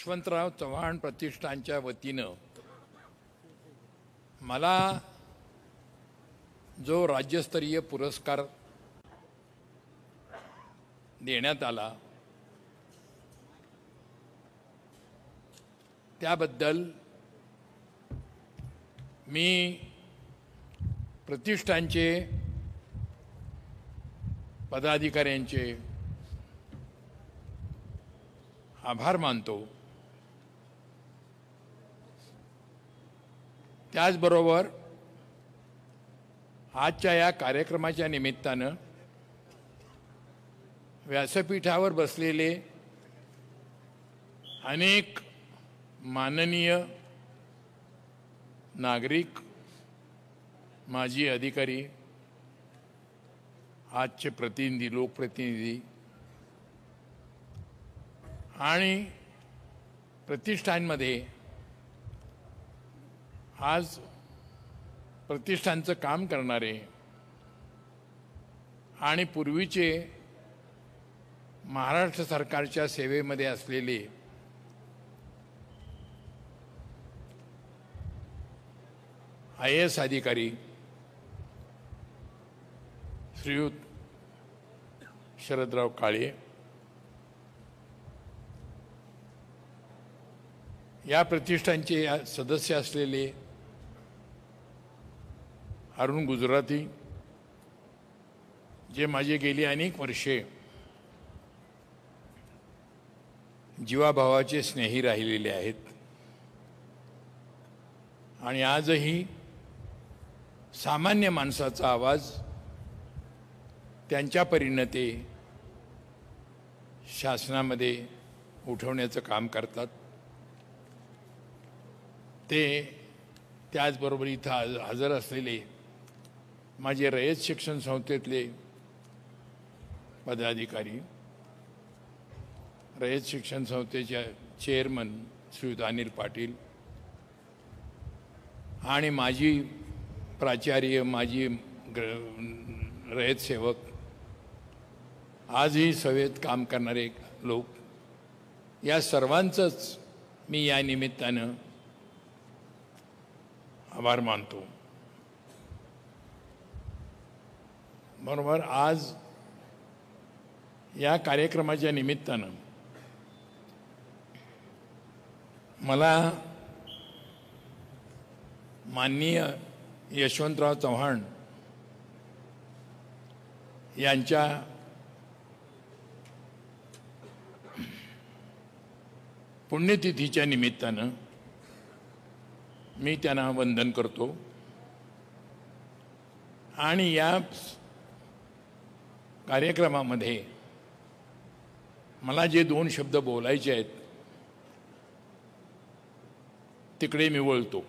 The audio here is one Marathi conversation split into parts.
यशवंतराव चव्हाण प्रतिष्ठानच्या वतीनं मला जो राज्यस्तरीय पुरस्कार देण्यात आला त्याबद्दल मी प्रतिष्ठानचे पदाधिकाऱ्यांचे आभार मानतो। त्याचबरोबर आजच्या या कार्यक्रमाच्या निमित्तानं व्यासपीठावर बसलेले अनेक माननीय नागरिक, माजी अधिकारी, आजचे प्रतिनिधी, लोकप्रतिनिधी आणि प्रतिष्ठानमध्ये आज प्रतिष्ठानचं काम करणारे आणि पूर्वीचे महाराष्ट्र सरकारच्या सेवेमध्ये असलेले IAS अधिकारी श्रीयुत शरदराव काळे, या प्रतिष्ठानचे सदस्य असलेले अरुण गुजराती, जे माझे गेली अनेक वर्षे जीवाभावाचे स्नेही राहिलेले आहेत आणि आजही सामान्य माणसाचा आवाज त्यांच्या परीने ते शासनामध्ये उठवण्याचं काम करतात। ते त्याचबरोबर इथं हजर असलेले माझे रयत शिक्षण संस्थेतले पदाधिकारी, रयत शिक्षण संस्थेचे चेअरमन श्रीयुत अनिल पाटील आणि माजी प्राचार्य, माजी रयत सेवक, आजही सेवेत काम करणारे लोक, या सर्वांचंच मी या निमित्तानं आभार मानतो। बरोबर आज या कार्यक्रमाच्या निमित्तानं मला माननीय यशवंतराव चव्हाण यांच्या पुण्यतिथीच्या निमित्तानं मी त्यांना वंदन करतो आणि या कार्यक्रमामध्ये मला जे 2 शब्द बोलायचे आहेत तिकडे मी वळतो।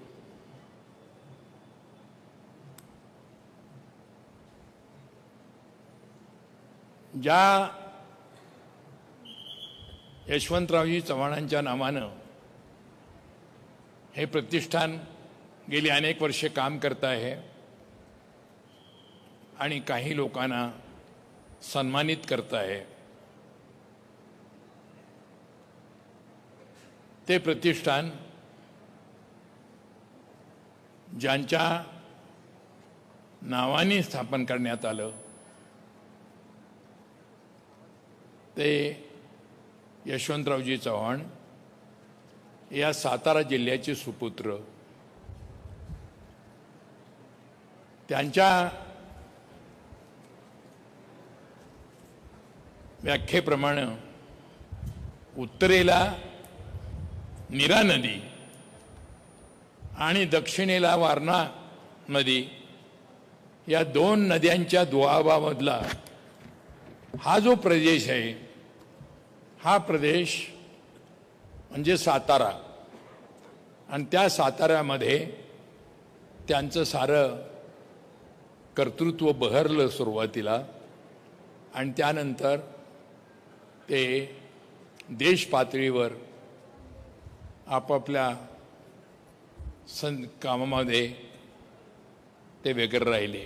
ज्या यशवंतरावजी चव्हाणांच्या नावानं हे प्रतिष्ठान गेली अनेक वर्षे काम करत आहे आणि काही लोकांना सन्मानित करत आहे, ते प्रतिष्ठान ज्यांच्या नावाने स्थापन करण्यात आलं ते यशवंतरावजी चव्हाण या सातारा जिल्ह्याचे सुपुत्र। त्यांच्या व्याख्येप्रमाणे उत्तरेला नीरा नदी आणि दक्षिणेला वारणा नदी, या 2 नद्यांच्या दुआवामधला हा जो प्रदेश आहे, हा प्रदेश म्हणजे सातारा, आणि त्या साताऱ्यामध्ये त्यांचं सारं कर्तृत्व बहरलं सुरुवातीला आणि त्यानंतर ते देश पातळीवर आपापल्या कामामध्ये ते व्यग्र राहिले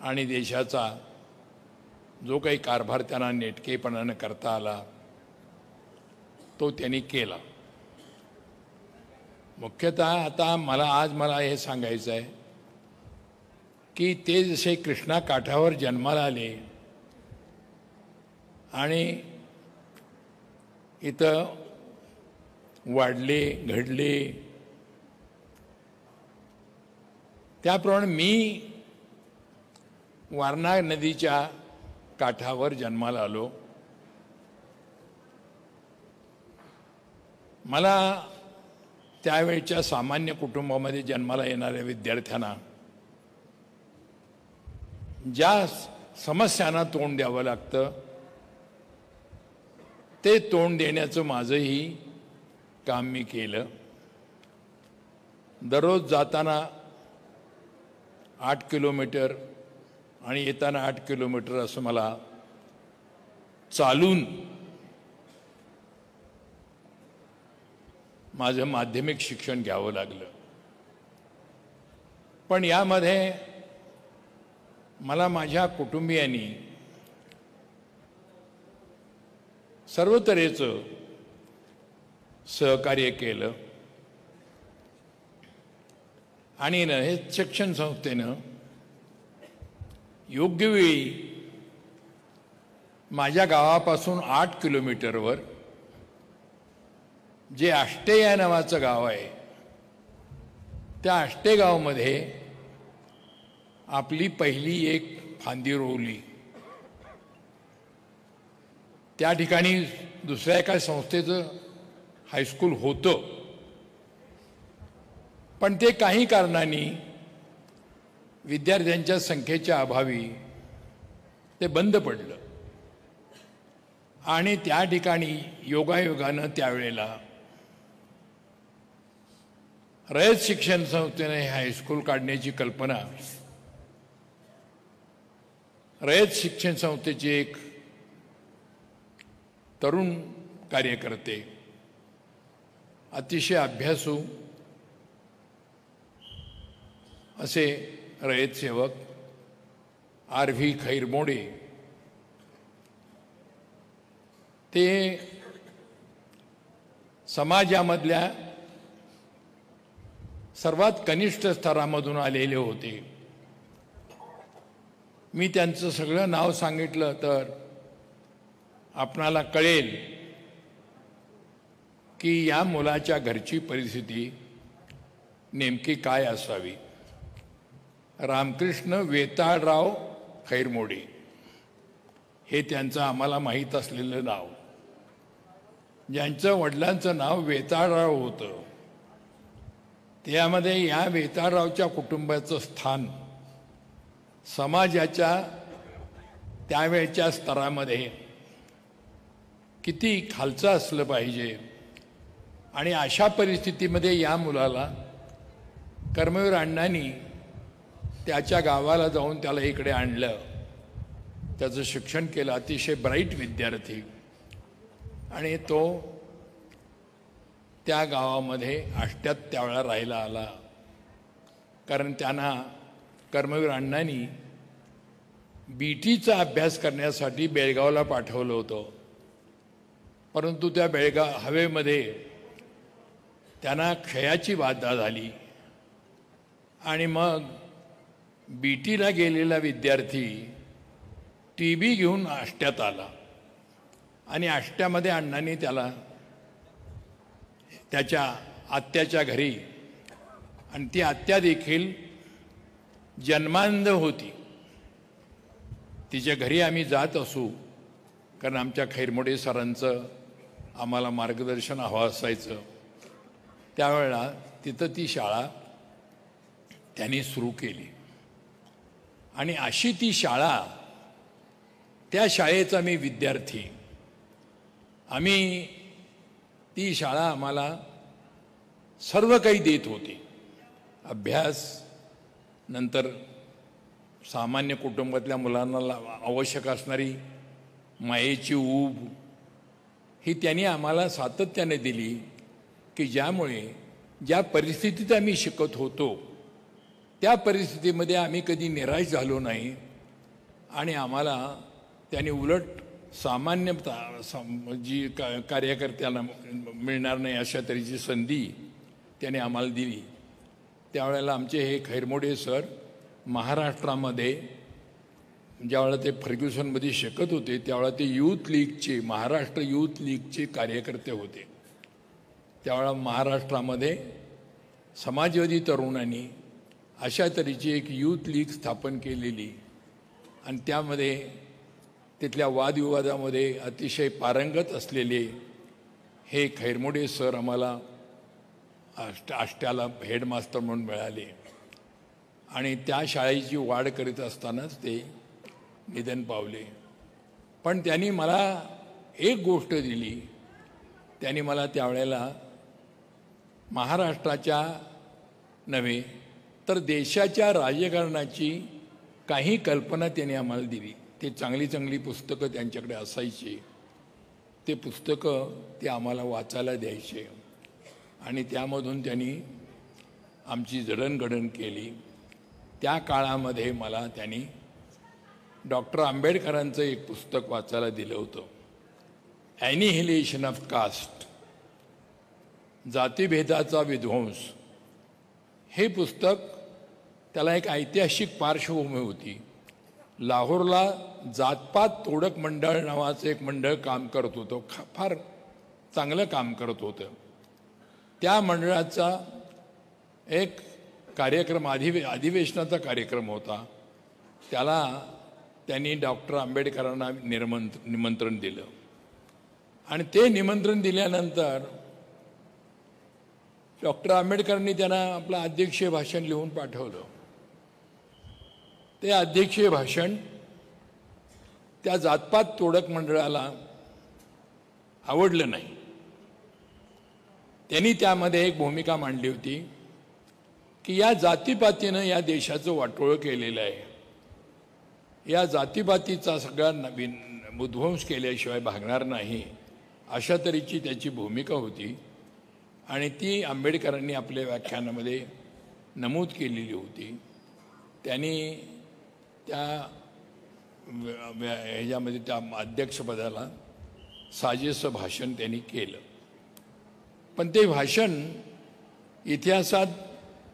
आणि देशाचा जो काही कारभार त्यांना नेटकेपणाने करता आला तो त्यांनी केला. मुख्यतः आता आज मला हे सांगायचं आहे की ते जसे कृष्णा काठावर जन्माला आले आणि इथं वाढले घडले, त्याप्रमाणे मी वारणा नदीच्या काठावर जन्माला आलो. मला त्यावेळच्या सामान्य कुटुंबामध्ये जन्माला येणाऱ्या विद्यार्थ्यांना ज्या समस्यांना तोंड द्यावं लागतं ते तोंड देण्याचं माझंही काम मी केलं. दररोज जाताना 8 किलोमीटर आणि येताना 8 किलोमीटर असं मला चालून माझं माध्यमिक शिक्षण घ्यावं लागलं. पण यामध्ये मला माझ्या कुटुंबियांनी सर्व तऱ्हेचं सहकार्य केलं आणि हे शिक्षण संस्थेनं योग्य वेळी माझ्या गावापासून 8 किलोमीटरवर जे आष्टे या नावाचं गाव आहे त्या आष्टे गावामध्ये आपली पहिली एक फांदी रोवली. त्या ठिकाणी दुसऱ्या एका संस्थेचं हायस्कूल होतं, पण ते काही कारणांनी विद्यार्थ्यांच्या संख्येच्या अभावी ते बंद पडलं. आणि त्या ठिकाणी योगायोगानं त्यावेळेला रयत शिक्षण संस्थेने हे हायस्कूल काढण्याची कल्पना, रयत शिक्षण संस्थेचे एक तरुण कार्यकर्ते, अतिशय अभ्यासू असे रयत सेवक R.V. खैरमोडे, ते समाजामधल्या सर्वात कनिष्ठ स्तरामधून आलेले होते. मी त्यांचं सगळं नाव सांगितलं तर आपणाला कळेल की या मुलाच्या घरची परिस्थिती नेमकी काय असावी. रामकृष्ण वेताळराव खैरमोडे हे त्यांचं आम्हाला माहीत असलेलं नाव. ज्यांचं वडिलांचं नाव वेताळराव होतं, त्यामध्ये या वेताळरावच्या कुटुंबाचं स्थान समाजाच्या त्यावेळच्या स्तरामध्ये किती खालचं असलं पाहिजे. आणि अशा परिस्थितीमध्ये या मुलाला कर्मवीर अण्णांनी त्याच्या गावाला जाऊन त्याला इकडे आणलं, त्याचं शिक्षण केलं. अतिशय ब्राईट विद्यार्थी, आणि तो त्या गावामध्ये आष्ट्यात त्यावेळा राहायला आला, कारण त्यांना कर्मवीर अण्णांनी BTचा अभ्यास करण्यासाठी बेळगावला पाठवलं होतं. परंतु त्या हवेमध्ये त्यांना क्षयाची बाधा झाली आणि मग BTला गेलेला विद्यार्थी TB घेऊन आष्ट्यात आला आणि आष्ट्यामध्ये अण्णांनी त्याला त्याच्या आत्याच्या घरी, आणि ती आत्या देखील जन्मांध होती, तिच्या घरी आम्ही जात असू कारण आमच्या खैरमोडे सरांचं आम्हाला मार्गदर्शन हवं असायचं. त्यावेळेला तिथं ती शाळा त्यांनी सुरू केली आणि अशी ती शाळा, त्या शाळेचा मी विद्यार्थी. आम्ही ती शाळा आम्हाला सर्व काही देत होती. अभ्यास, नंतर सामान्य कुटुंबातल्या मुलांना आवश्यक असणारी मायेची ऊब ही त्यांनी आम्हाला सातत्याने दिली, की ज्यामुळे ज्या परिस्थितीत आम्ही शिकत होतो त्या परिस्थितीमध्ये आम्ही कधी निराश झालो नाही. आणि आम्हाला त्यांनी उलट जी कार्यकर्त्यांना मिळणार नाही अशा तऱ्हेची संधी त्याने आम्हाला दिली. त्यावेळेला आमचे हे खैरमोडे सर महाराष्ट्रामध्ये ज्यावेळेला ते फर्ग्युसनमध्ये शिकत होते त्यावेळेला ते यूथ लीगचे महाराष्ट्र यूथ लीगचे कार्यकर्ते होते. त्यावेळेला महाराष्ट्रामध्ये समाजवादी तरुणांनी अशा तऱ्हेची एक यूथ लीग स्थापन केलेली आणि त्यामध्ये तिथल्या वादविवादामध्ये अतिशय पारंगत असलेले हे खैरमोडे सर आम्हाला आष्ट्याला हेडमास्टर म्हणून मिळाले आणि त्या शाळेची वाढ करीत असतानाच ते निधन पावले. पण त्यांनी मला एक गोष्ट दिली. त्यांनी मला त्यावेळेला महाराष्ट्राच्या नव्हे तर देशाच्या राजकारणाची काही कल्पना त्यांनी आम्हाला दिली. ते चांगली चांगली पुस्तकं त्यांच्याकडे असायची. ते पुस्तकं ते आम्हाला वाचायला द्यायचे आणि त्यामधून त्यांनी आमची जडणघडण केली. त्या काळामध्ये मला त्यांनी डॉक्टर आंबेडकरांचं एक पुस्तक वाचायला दिलं होतं, ॲनिहिलेशन ऑफ कास्ट, जातीभेदाचा विध्वंस. हे पुस्तक त्याला एक ऐतिहासिक पार्श्वभूमी होती. लाहोरला जातपात तोडक मंडळ नावाचं एक मंडळ काम करत होतं, फार चांगलं काम करत होतं. त्या मंडळाचा एक कार्यक्रम अधिवेशनाचा कार्यक्रम होता. त्याला त्यांनी डॉक्टर आंबेडकरांना निमंत्रण दिलं आणि ते निमंत्रण दिल्यानंतर डॉक्टर आंबेडकरांनी त्यांना आपलं अध्यक्षीय भाषण लिहून पाठवलं. ते अध्यक्षीय भाषण त्या जातपात तोडक मंडळाला आवडलं नाही. त्यांनी त्यामध्ये एक भूमिका मांडली होती की या जातीपातीनं या देशाचं वाटोळं केलेलं आहे. या जातीपातीचा सगळा उध्वंस केल्याशिवाय भागणार नाही अशा तऱ्हेची त्याची भूमिका होती आणि ती आंबेडकरांनी आपल्या व्याख्यानामध्ये नमूद केलेली होती. त्यांनी त्या ह्याच्यामध्ये त्या अध्यक्षपदाला साजेसं भाषण त्यांनी केलं. पण ते भाषण इतिहासात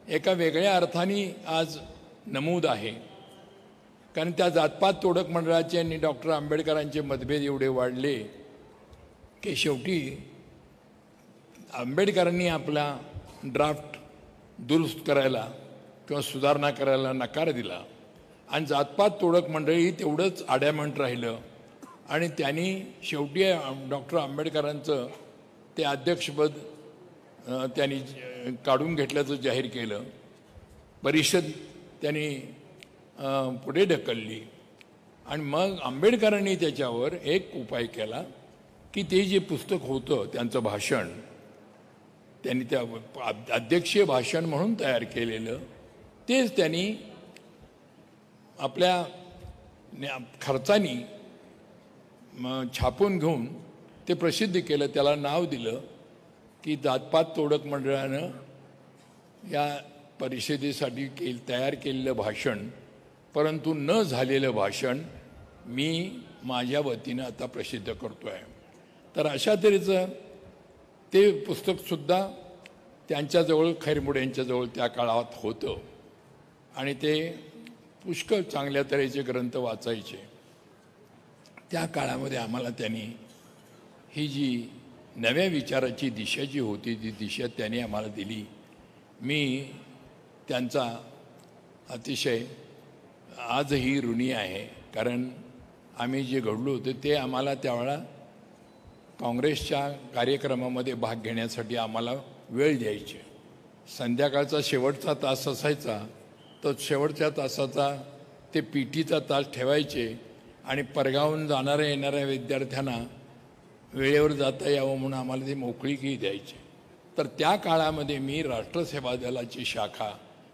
एका वेगळ्या अर्थाने आज नमूद आहे. कारण त्या जातपात तोडक मंडळाचे आणि डॉक्टर आंबेडकरांचे मतभेद एवढे वाढले की शेवटी आंबेडकरांनी आपला ड्राफ्ट दुरुस्त करायला किंवा सुधारणा करायला नकार दिला आणि जातपात तोडक मंडळी तेवढंच आड्यामंट राहिलं आणि त्यांनी शेवटी डॉक्टर आंबेडकरांचं ते अध्यक्षपद त्यांनी काढून घेतल्याचं जाहीर केलं. परिषद त्यांनी पुढे ढकलली आणि मग आंबेडकरांनी त्याच्यावर एक उपाय केला की ते जे पुस्तक होतं त्यांचं भाषण त्यांनी त्या अध्यक्षीय भाषण म्हणून तयार केलेलं तेच त्यांनी आपल्या खर्चानी छापून घेऊन ते प्रसिद्ध केलं. त्याला नाव दिलं की जातपात तोडक मंडळानं या परिषदेसाठी तयार केलेलं भाषण परंतु न झालेलं भाषण मी माझ्या वतीनं आता प्रसिद्ध करतो आहे. तर अशा तऱ्हेचं ते पुस्तकसुद्धा त्यांच्याजवळ खैरमोड्यांच्याजवळ त्या काळात होतं आणि ते पुष्कळ चांगल्या तऱ्हेचे ग्रंथ वाचायचे. त्या काळामध्ये आम्हाला त्यांनी ही जी नव्या विचाराची दिशा जी होती ती दिशा त्यांनी आम्हाला दिली. मी त्यांचा अतिशय आजही ऋणी आहे. कारण आम्ही जे घडलो होतो ते आम्हाला त्यावेळा काँग्रेसच्या कार्यक्रमामध्ये भाग घेण्यासाठी आम्हाला वेळ द्यायचे. संध्याकाळचा शेवटचा तास असायचा तो शेवटच्या तासाचा ते पीटीचा तास ठेवायचे आणि परगावून जाणाऱ्या येणाऱ्या विद्यार्थ्यांना वेळेवर जाता यावं म्हणून आम्हाला ते मोकळीकही द्यायचे. तर त्या काळामध्ये मी राष्ट्रसेवा दलाची शाखा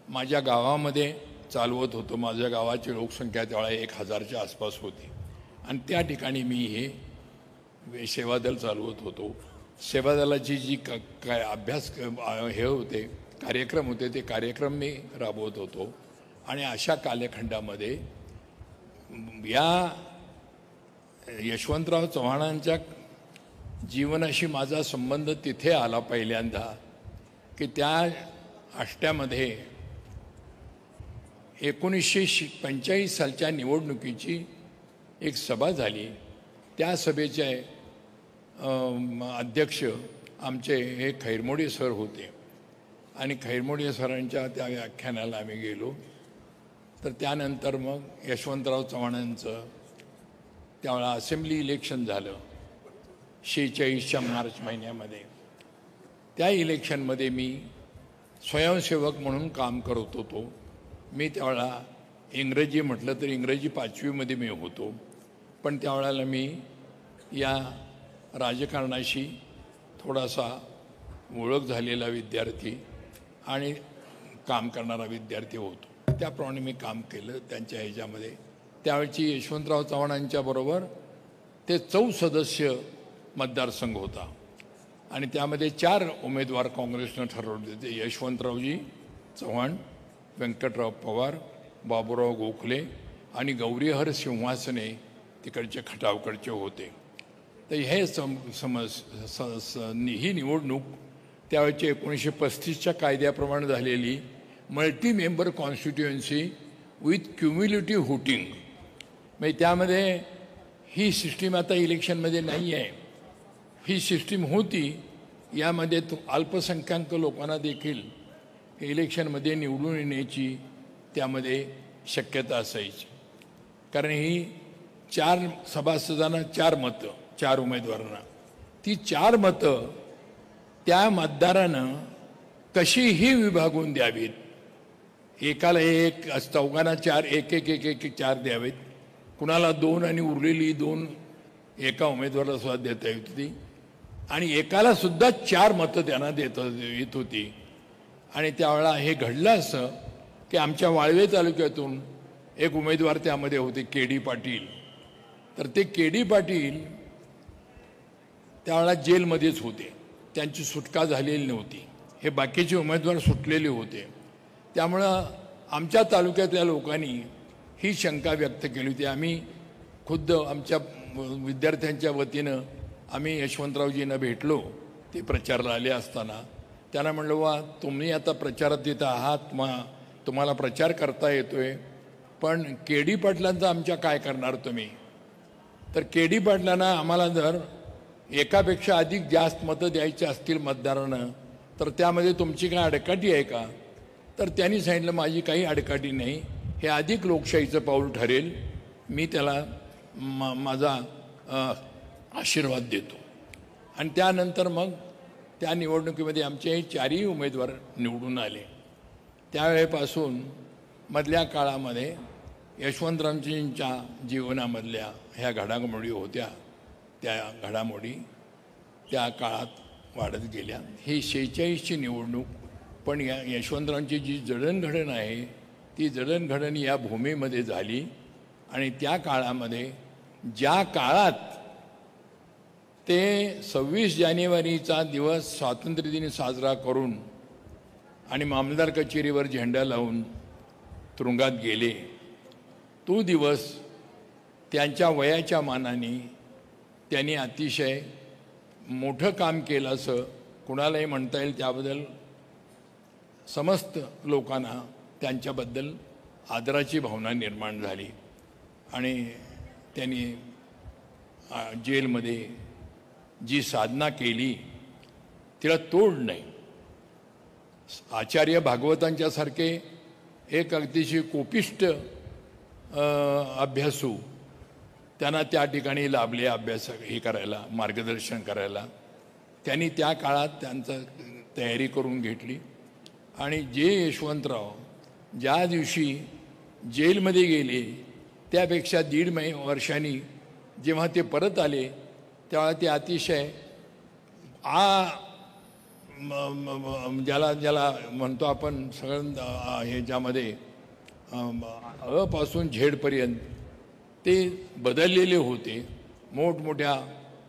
माझ्या गावामध्ये चालवत होतो. माझ्या गावाची लोकसंख्या त्यावेळेला 1000च्या आसपास होती आणि त्या ठिकाणी मी हे सेवादल चालवत होतो. सेवादलाची जी काय अभ्यास हे होते कार्यक्रम होते ते कार्यक्रम मी राबवत होतो आणि अशा कालखंडामध्ये या यशवंतराव चव्हाणांच्या जीवनाशी माझा संबंध तिथे आला पहिल्यांदा की त्या आष्ट्यामध्ये 1945 सालच्या निवडणुकीची एक सभा झाली. त्या सभेचे अध्यक्ष आमचे हे खैरमोडी सर होते आणि खैरमोडी सरांच्या त्या व्याख्यानाला आम्ही गेलो. तर त्यानंतर मग यशवंतराव चव्हाणांचं त्यावेळेला असेंब्ली इलेक्शन झालं 46च्या मार्च महिन्यामध्ये. त्या इलेक्शनमध्ये मी स्वयंसेवक म्हणून काम करत होतो. मी त्यावेळेला इंग्रजी म्हटलं तर इंग्रजी 5वीमध्ये मी होतो. पण त्यावेळेला मी या राजकारणाशी थोडासा ओळख झालेला विद्यार्थी आणि काम करणारा विद्यार्थी होतो. त्याप्रमाणे मी काम केलं त्यांच्या ह्याच्यामध्ये. त्यावेळची यशवंतराव चव्हाणांच्या बरोबर ते 14 सदस्य मतदारसंघ होता आणि त्यामध्ये 4 उमेदवार काँग्रेसनं ठरवले होते. यशवंतरावजी चव्हाण, व्यंकटराव पवार, बाबूराव गोखले आणि गौरीहर सिंहासने तिकडचे खटावकडचे होते. तर हे ही निवडणूक त्यावेळची 1935च्या कायद्याप्रमाणे झालेली multi member constituency with cumulative voting. म्हणजे त्यामध्ये ही सिस्टीम आता इलेक्शनमध्ये नाही आहे. ही सिस्टीम होती. यामध्ये अल्पसंख्याक लोकांना देखील इलेक्शनमध्ये निवडून येण्याची त्यामध्ये शक्यता असायची. कारण ही 4 सभासदांना 4 मतं, 4 उमेदवारांना, ती 4 मतं त्या मतदारानं कशीही विभागून द्यावीत. एकाला 1, चौघांना 4, 1 4 द्यावेत. कुणाला 2 आणि उरलेली 2 एका उमेदवाराला सुद्धा देता येत होती आणि एकाला सुद्धा 4 मतं त्यांना देता येत होती. आणि त्यावेळेला हे घडलं असं की आमच्या वाळवे तालुक्यातून एक उमेदवार त्यामध्ये होते के.डी. पाटील. तर ते के.डी. पाटील त्यावेळेला जेलमध्येच होते. त्यांची सुटका झालेली नव्हती. हे बाकीचे उमेदवार सुटलेले होते. त्यामुळं आमच्या तालुक्यातल्या लोकांनी ही शंका व्यक्त केली होती. आम्ही खुद्द आमच्या विद्यार्थ्यांच्या वतीनं आम्ही यशवंतरावजींना भेटलो. ते प्रचाराला आले असताना त्यांना म्हणलं, वा तुम्ही आता प्रचारात येत आहात, तुम्हाला प्रचार करता येतोय, पण के.डी. पाटलांचा आमच्या काय करणार तुम्ही? तर के.डी. पाटलांना आम्हाला जर एकापेक्षा अधिक जास्त मतं द्यायची असतील मतदारांना तर त्यामध्ये तुमची काय अडकाठी आहे का? तर त्यांनी सांगितलं, माझी काही अडकाठी नाही, हे अधिक लोकशाहीचं पाऊल ठरेल, मी त्याला माझा आशीर्वाद देतो. आणि त्यानंतर मग त्या निवडणुकीमध्ये आमचे 4ही उमेदवार निवडून आले. त्यावेळेपासून मधल्या काळामध्ये यशवंतरावजींच्या जीवनामधल्या ह्या घडामोडी होत्या. त्या घडामोडी त्या काळात वाढत गेल्या. ही 46ची निवडणूक, पण या यशवंतरावांची जी जडणघडण आहे ती जडणघडण या भूमीमध्ये झाली. आणि त्या काळामध्ये ज्या काळात ते 26 जानेवारीचा दिवस स्वातंत्र्यदिनी साजरा करून आणि मामलदार कचेरीवर झेंडा लावून तुरुंगात गेले, तो दिवस त्यांच्या वयाच्या मानाने त्यांनी अतिशय मोठं काम केलं असं कुणालाही म्हणता येईल. त्याबद्दल समस्त लोकांना त्यांच्याबद्दल आदराची भावना निर्माण झाली. आणि त्यांनी जेलमध्ये जी साधना केली तिला तोड नाही. आचार्य भागवतांच्या सारखे एक अतिशय कोपिष्ट अभ्यासू त्यांना त्या ठिकाणी लाभले अभ्यास हे करायला, मार्गदर्शन करायला. त्यांनी त्या काळात त्यांचं तयारी करून घेतली. आणि जे यशवंतराव ज्या दिवशी जेलमध्ये गेले त्यापेक्षा 1.5 वर्षांनी जेव्हा ते परत आले तेव्हा ते अतिशय ज्याला म्हणतो आपण सगळं ह्याच्यामध्ये पासून झेडपर्यंत ते बदललेले होते. मोठमोठ्या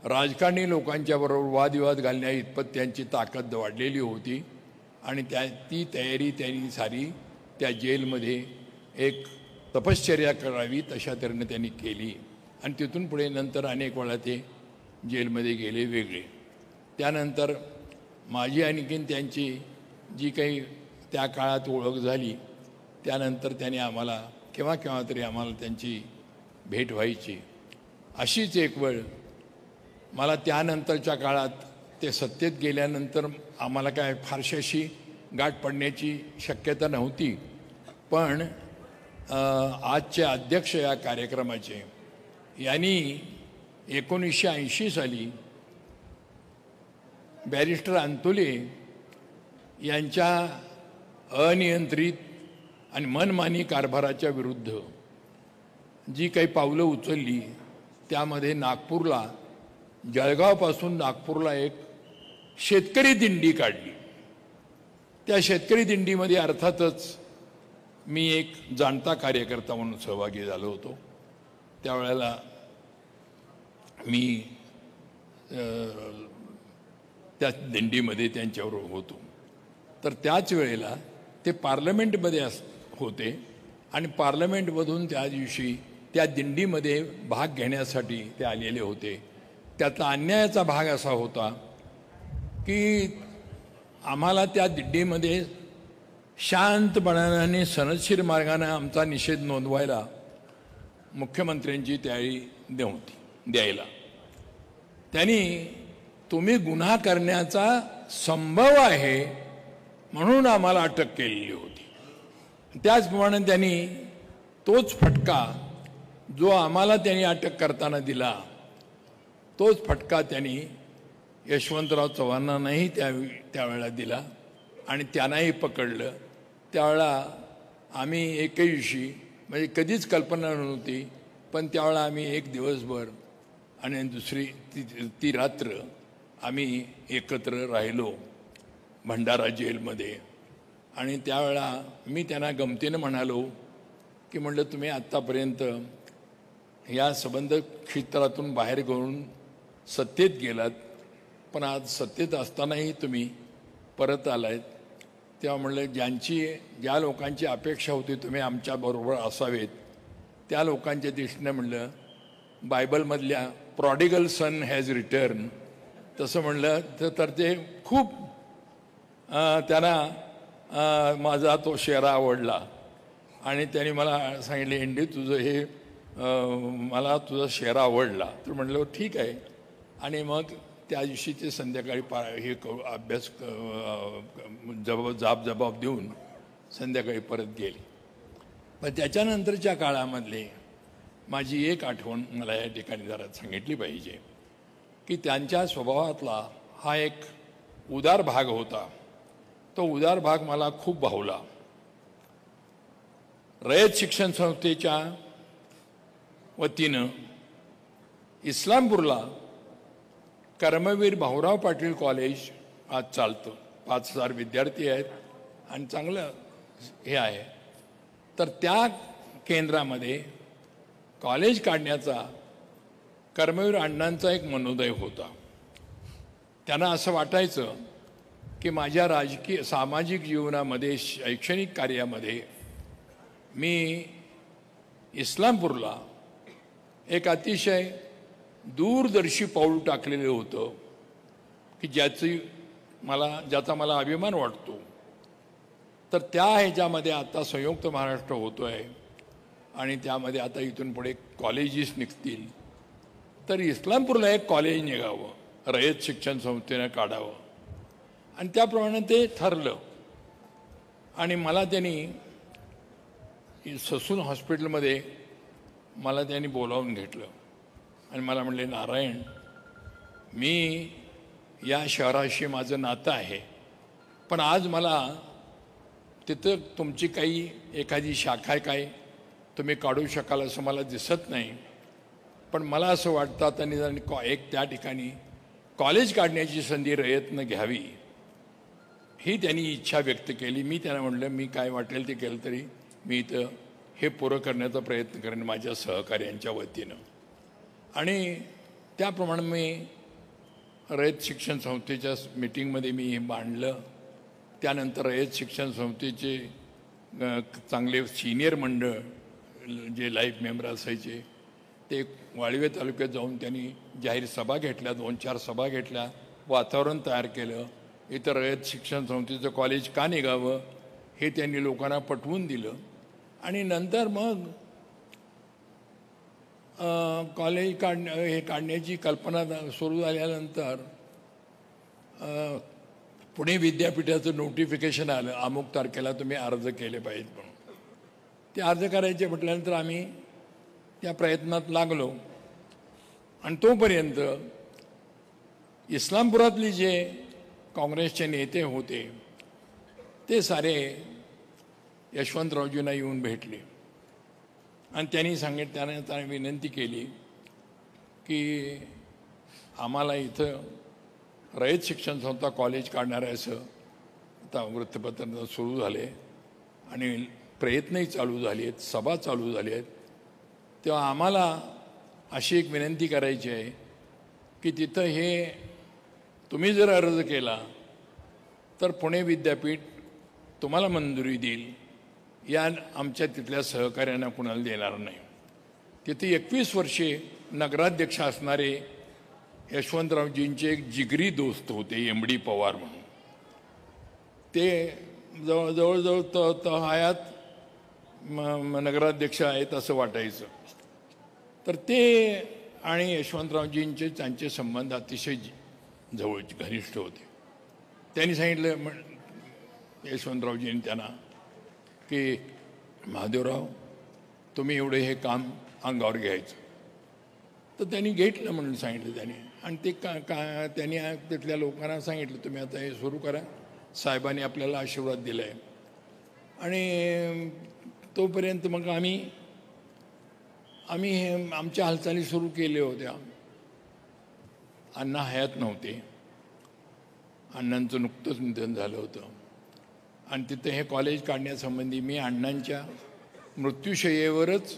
राजकारणी लोकांच्या बरोबर वादविवाद घालण्या इतपत त्यांची ताकद वाढलेली होती. आणि ती तयारी त्यांनी सारी त्या जेलमध्ये एक तपश्चर्या करावी तशा तऱ्हेने त्यांनी केली. आणि तिथून पुढे नंतर अनेक वेळा ते जेलमध्ये गेले वेगळे. त्यानंतर माझी आणखीन त्यांची जी काही त्या काळात ओळख झाली, त्यानंतर त्यांनी आम्हाला केव्हा केव्हा तरी आम्हाला त्यांची भेट व्हायची. अशीच एक वेळ मला त्यानंतरच्या काळात ते सत्तेत गेल्यानंतर आम्हाला काय फारशी अशी गाठ पडण्याची शक्यता नव्हती, पण आजचे अध्यक्ष या कार्यक्रमाचे यांनी 1980 साली बॅरिस्टर अंतुले यांच्या अनियंत्रित आणि मनमानी कारभाराच्या विरुद्ध जी काही पावलं उचलली, त्यामध्ये नागपूरला, जळगावपासून नागपूरला एक शेतकरी दिंडी काढली. त्या शेतकरी दिंडीमध्ये अर्थातच मी एक जाणता कार्यकर्ता म्हणून सहभागी झालो होतो. त्यावेळेला मी त्या दिंडीमध्ये त्यांच्याबरोबर होतो. तर त्याच वेळेला ते पार्लमेंटमध्ये होते आणि पार्लमेंटमधून त्या दिवशी त्या दिंडीमध्ये भाग घेण्यासाठी ते आलेले होते. त्यातला अन्यायाचा भाग असा होता की आम्हाला त्या दिंडीमध्ये शांतपणाने सनदशीर मार्गाने आमचा निषेध नोंदवायला मुख्यमंत्र्यांची तयारी द्यायला त्यांनी तुम्ही गुन्हा करण्याचा संभव आहे म्हणून आम्हाला अटक केलेली होती. त्याचप्रमाणे त्यांनी तोच फटका जो आम्हाला त्यांनी अटक करताना दिला, तोच फटका त्यांनी यशवंतराव चव्हाणांनाही त्यावेळेला दिला आणि त्यांनाही पकडलं. त्यावेळेला आम्ही एकही दिवशी, म्हणजे कधीच कल्पना नव्हती, पण त्यावेळेला आम्ही एक दिवसभर आणि दुसरी ती रात्र आम्ही एकत्र राहिलो भंडारा जेलमध्ये. आणि त्यावेळेला मी त्यांना गमतीनं म्हणालो की म्हटलं तुम्ही आत्तापर्यंत या संबंध क्षेत्रातून बाहेर घेऊन सत्तेत गेलात, पण आज सत्तेत असतानाही तुम्ही परत आलायत. तेव्हा म्हणलं ज्या लोकांची अपेक्षा होती तुम्ही आमच्याबरोबर असावेत, त्या लोकांच्या दृष्टीनं म्हणलं बायबलमधल्या प्रॉडिगल सन हॅज रिटर्न तसं म्हणलं तर ते खूप त्यांना माझा तो शेरा आवडला आणि त्यांनी मला सांगितले, एंडी तुझं हे मला तुझा शेरा आवडला. तर म्हटलं ठीक आहे. आणि मग त्या दिवशी ते संध्याकाळी हे अभ्यास जबाब देऊन संध्याकाळी परत गेले. पण त्याच्यानंतरच्या काळामधले माझी एक आठवण मला या ठिकाणी जरा सांगितली पाहिजे की त्यांच्या स्वभावातला हा एक उदार भाग होता. तो उदार भाग मला खूप भावला. रयत शिक्षण संस्थेच्या वतीनं इस्लामपूरला कर्मवीर भाऊराव पाटील कॉलेज आज चालतं. 5,000 विद्यार्थी आहेत आणि चांगलं हे आहे. तर त्या केंद्रामध्ये कॉलेज काढण्याचा कर्मवीर अण्णांचा एक मनोदय होता. त्यांना असं वाटायचं की माझ्या राजकीय सामाजिक जीवनामध्ये शैक्षणिक कार्यामध्ये मी इस्लामपूरला एक अतिशय दूरदर्शी पाऊल टाकलेलं होतं की ज्याचा मला अभिमान वाटतो. तर त्या ह्याच्यामध्ये आता संयुक्त महाराष्ट्र होतो आहे आणि त्यामध्ये आता इथून पुढे कॉलेजेस निघतील. तर इस्लामपूरला एक कॉलेज निघावं, रयत शिक्षण संस्थेनं काढावं आणि त्याप्रमाणे ते ठरलं. आणि मला त्यांनी ससून हॉस्पिटलमध्ये मला त्यांनी बोलावून घेतलं आणि मला म्हणले, नारायण, मी या शहराशी माझं नातं आहे, पण आज मला तिथं तुमची काही एखादी शाखा काय तुम्ही काढू शकाल असं मला दिसत नाही. पण मला असं वाटतं त्यांनी एक त्या ठिकाणी कॉलेज काढण्याची संधी रयतनं घ्यावी ही त्यांनी इच्छा व्यक्त केली. मी त्यांना म्हटलं मी काय वाटेल ते केलं तरी मी इथं हे पुरं करण्याचा प्रयत्न करेन माझ्या सहकार्यांच्या वतीनं. आणि त्याप्रमाणे मी रयत शिक्षण संस्थेच्या मीटिंगमध्ये मी हे मांडलं. त्यानंतर रयत शिक्षण संस्थेचे चांगले सिनियर मंडळ जे लाईफ मेंबर असायचे ते वाळवे तालुक्यात जाऊन त्यांनी जाहीर सभा घेतल्या, 2-4 सभा घेतल्या, वातावरण तयार केलं. इथं रयत शिक्षण संस्थेचं कॉलेज का निघावं हे त्यांनी लोकांना पटवून दिलं. आणि नंतर मग कॉलेज काढण्याची कल्पना सुरू झाल्यानंतर पुणे विद्यापीठाचं नोटिफिकेशन आलं, अमुक तारखेला तुम्ही अर्ज केले पाहिजेत म्हणून. ते अर्ज करायचे म्हटल्यानंतर आम्ही त्या प्रयत्नात लागलो. आणि तोपर्यंत इस्लामपुरातले जे काँग्रेसचे नेते होते ते सारे यशवंतरावजींना येऊन भेटले आणि त्यांनी विनंती केली की आम्हाला इथं रयत शिक्षण संस्था कॉलेज काढणार आहे असं आता वृत्तपत्र सुरू झाले आणि प्रयत्नही चालू झाले आहेत, सभा चालू झाल्या आहेत. तेव्हा आम्हाला अशी एक विनंती करायची आहे की तिथं हे तुम्ही जर अर्ज केला तर पुणे विद्यापीठ तुम्हाला मंजुरी देईल, या आमच्या तिथल्या सहकार्यांना कुणाला देणार नाही. तिथे 21 वर्षे नगराध्यक्ष असणारे यशवंतरावजींचे एक जिगरी दोस्त होते MD पवार म्हणून. ते जवळजवळ हयात नगराध्यक्ष आहेत असं वाटायचं. तर ते आणि यशवंतरावजींचे त्यांचे संबंध अतिशय जवळचे घनिष्ठ होते. त्यांनी सांगितलं यशवंतरावजींनी त्यांना की महादेवराव तुम्ही एवढे हे काम अंगावर घ्यायचं. तर त्यांनी घेतलं म्हणून सांगितलं त्यांनी. आणि ते त्यांनी तिथल्या लोकांना सांगितलं तुम्ही आता हे सुरू करा, साहेबांनी आपल्याला आशीर्वाद दिला आहे. आणि तोपर्यंत मग आम्ही हे आमच्या हालचाली सुरू केल्या होत्या. अण्णा हयात नव्हते, अण्णांचं नुकतंच निधन झालं होतं. आणि तिथं हे कॉलेज काढण्यासंबंधी मी अण्णांच्या मृत्यूशय्येवरच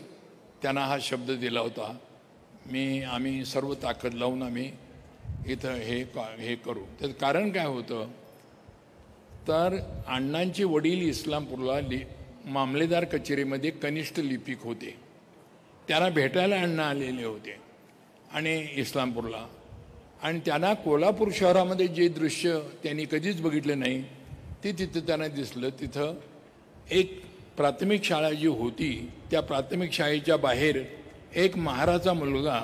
त्यांना हा शब्द दिला होता, आम्ही सर्व ताकद लावून आम्ही इथं हे करू. त्याचं कारण काय होतं तर अण्णांचे वडील इस्लामपूरला मामलेदार कचेरीमध्ये कनिष्ठ लिपिक होते. त्यांना भेटायला अण्णा आलेले होते आणि इस्लामपूरला. आणि त्यांना कोल्हापूर शहरामध्ये जे दृश्य त्यांनी कधीच बघितलं नाही ते तिथं त्यांना दिसलं. तिथं एक प्राथमिक शाळा जी होती त्या प्राथमिक शाळेच्या बाहेर एक महाराचा मुलगा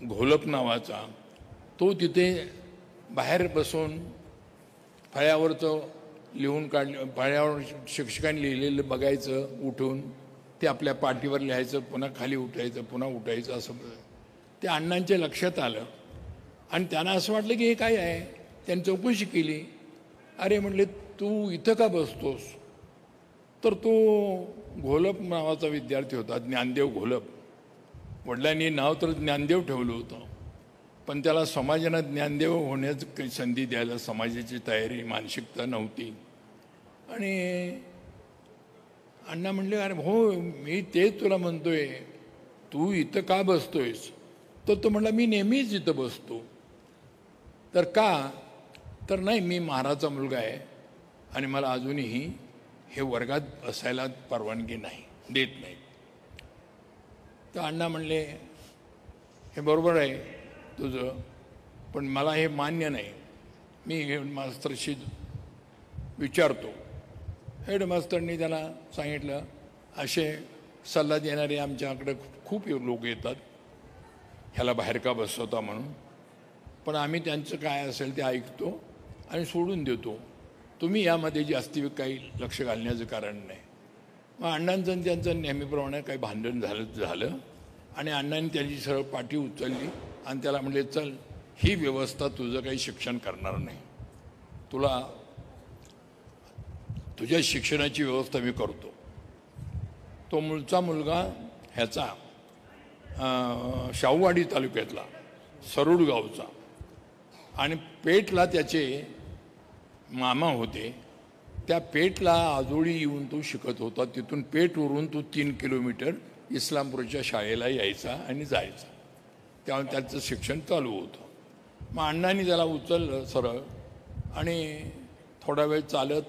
घोलप नावाचा तो तिथे बाहेर बसून फळ्यावरचं लिहून फळ्यावर शिक्षकांनी लिहिलेलं बघायचं, उठून ते आपल्या पाठीवर लिहायचं, पुन्हा खाली उठायचं, पुन्हा उठायचं. असं ते अण्णांच्या लक्षात आलं आणि त्यांना असं वाटलं की हे काय आहे. त्यांनी चौकशी केली. अरे म्हणले तू इथं का बसतोस. तर तो घोलप नावाचा विद्यार्थी होता, ज्ञानदेव घोलप. वडिलांनी नाव तर ज्ञानदेव ठेवलं होतं, पण त्याला समाजानं ज्ञानदेव होण्याची काही संधी द्यायला समाजाची तयारी मानसिकता नव्हती. आणि अण्णा म्हणले अरे हो मी तेच तुला म्हणतोय, तू इथं का बसतोयस. तर तो म्हणला मी नेहमीच इथं बसतो. तर का. तर नाही मी महाराचा मुलगा आहे आणि मला अजूनही हे वर्गात बसायला परवानगी नाही देत नाही. तर अण्णा म्हणले हे बरोबर आहे तुझं, पण मला हे मान्य नाही. मी हेडमास्तरशी विचारतो. हेडमास्तरनी त्याला सांगितलं असे सल्ला देणारे आमच्याकडे खूप लोक येतात, ह्याला बाहेर का बसवता म्हणून, पण आम्ही त्यांचं काय असेल ते ऐकतो आणि सोडून देतो. तुम्ही यामध्ये जास्ती काही लक्ष घालण्याचं कारण नाही. मग अण्णांचं त्यांचं नेहमीप्रमाणे काही भांडण झालं आणि अण्णांनी त्याची सरळ पाठी उचलली आणि त्याला म्हणले चल ही व्यवस्था तुझं काही शिक्षण करणार नाही, तुला तुझ्या शिक्षणाची व्यवस्था मी करतो. तो मूळचा मुलगा ह्याचा शाहूवाडी तालुक्यातला सरूड गावचा आणि पेठला त्याचे मामा होते. त्या पेठला आजोळी येऊन तो शिकत होता. तिथून पेठवरून तो 3 किलोमीटर इस्लामपूरच्या शाळेला यायचा आणि जायचा. त्यामुळे त्याचं शिक्षण चालू होतं. मग अण्णांनी त्याला उचललं सरळ आणि थोडा वेळ चालत,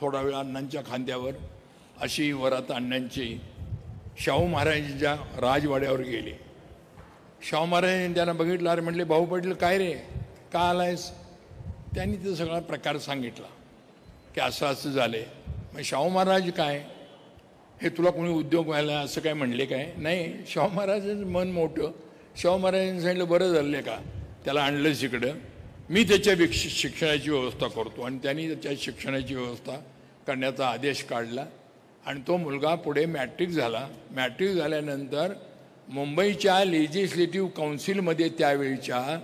थोडा वेळ अण्णांच्या खांद्यावर, अशी वरात अण्णांची शाहू महाराजांच्या राजवाड्यावर गेले. शाहू महाराजांनी त्यांना बघितलं. अरे म्हटले, भाऊ पाटील काय रे, का आलायस? त्यांनी तो सगळा प्रकार सांगितला की असं असं झाले. मग शाहू महाराज काय, हे तुला कोणी उद्योग व्हायला असं काय म्हणले काय? नाही, शाहू महाराजांचं मन मोठं. शाहू महाराजांनी सांगितलं, बरं झालं का त्याला आणलंच इकडं, मी त्याच्या शिक्षणाची व्यवस्था करतो. आणि त्यांनी त्याच्या शिक्षणाची व्यवस्था करण्याचा आदेश काढला. आणि तो मुलगा पुढे मॅट्रिक झाला. मॅट्रिक झाल्यानंतर मुंबईच्या लेजिस्लेटिव्ह काउन्सिलमध्ये त्यावेळीच्या